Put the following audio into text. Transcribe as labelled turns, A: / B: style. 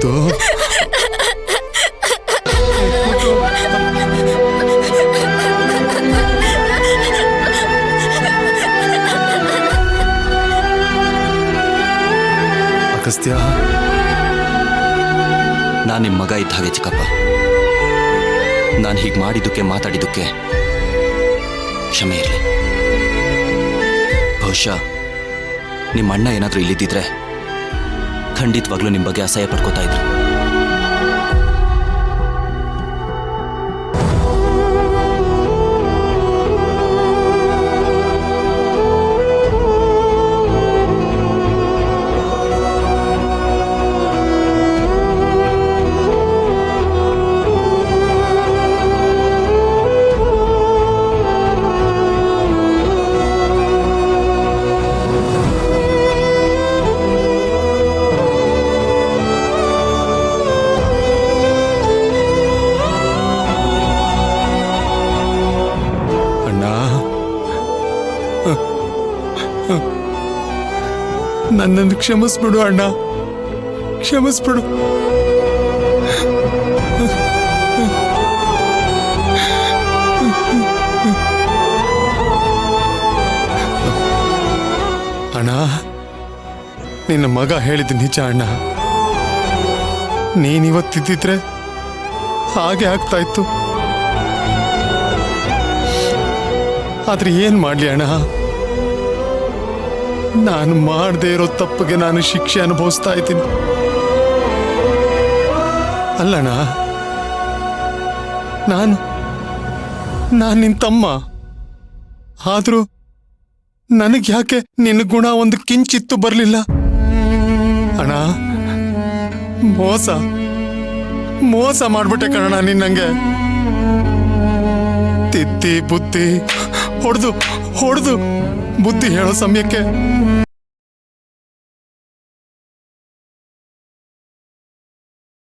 A: ಮುದ್ದು ಅಗಸ್ತ್ಯ,
B: ನಾನು ನಿಮ್ಮ ಮಗ ಇದ್ದ ಹಾಗೆ ಚಿಕ್ಕಪ್ಪ. ನಾನು ಹೀಗೆ ಮಾಡಿದ್ದಕ್ಕೆ ಮಾತಾಡಿದ್ದಕ್ಕೆ ಕ್ಷಮೆ ಇರಲಿ. ಬಹುಶಃ ನಿಮ್ಮ ಅಣ್ಣ ಏನಾದರೂ ಇಲ್ಲಿದ್ದಿದ್ರೆ ಖಂಡಿತವಾಗ್ಲೂ ನಿಮ್ಮ ಬಗ್ಗೆ ಅಸಹ್ಯ ಪಡ್ಕೋತಾ ಇದ್ರು. ನನ್ನನ್ನು ಕ್ಷಮಿಸ್ಬಿಡು ಅಣ್ಣ, ಕ್ಷಮಿಸ್ಬಿಡು. ಅಣ್ಣ, ನಿನ್ನ ಮಗ ಹೇಳಿದ ನಿಜ ಅಣ್ಣ. ನೀನಿವತ್ತಿದ್ದಿದ್ರೆ ಹಾಗೆ ಆಗ್ತಾ ಇತ್ತು. ಆದ್ರೆ ಏನ್ ಮಾಡ್ಲಿ ಅಣ್ಣ, ನಾನು ಮಾಡದೇ ಇರೋ ತಪ್ಪಿಗೆ ನಾನು ಶಿಕ್ಷೆ ಅನುಭವಿಸ್ತಾ ಇದ್ದೀನಿ. ಅಲ್ಲಣ್ಣ, ನಾನು ನಿನ್ ತಮ್ಮ. ಆದ್ರೂ ನನಗೆ ಯಾಕೆ ನಿನ್ನ ಗುಣ ಒಂದು ಕಿಂಚಿತ್ತು ಬರಲಿಲ್ಲ ಅಣ್ಣ. ಮೋಸ ಮಾಡ್ಬಿಟ್ಟೆ ಕಣಣ್ಣ ನಿನ್ನಂಗೆ. ತಿದ್ದಿ ಬುದ್ಧಿ ಹೊಡೆದು ಬುದ್ಧಿ ಹೇಳೋ ಸಮಯಕ್ಕೆ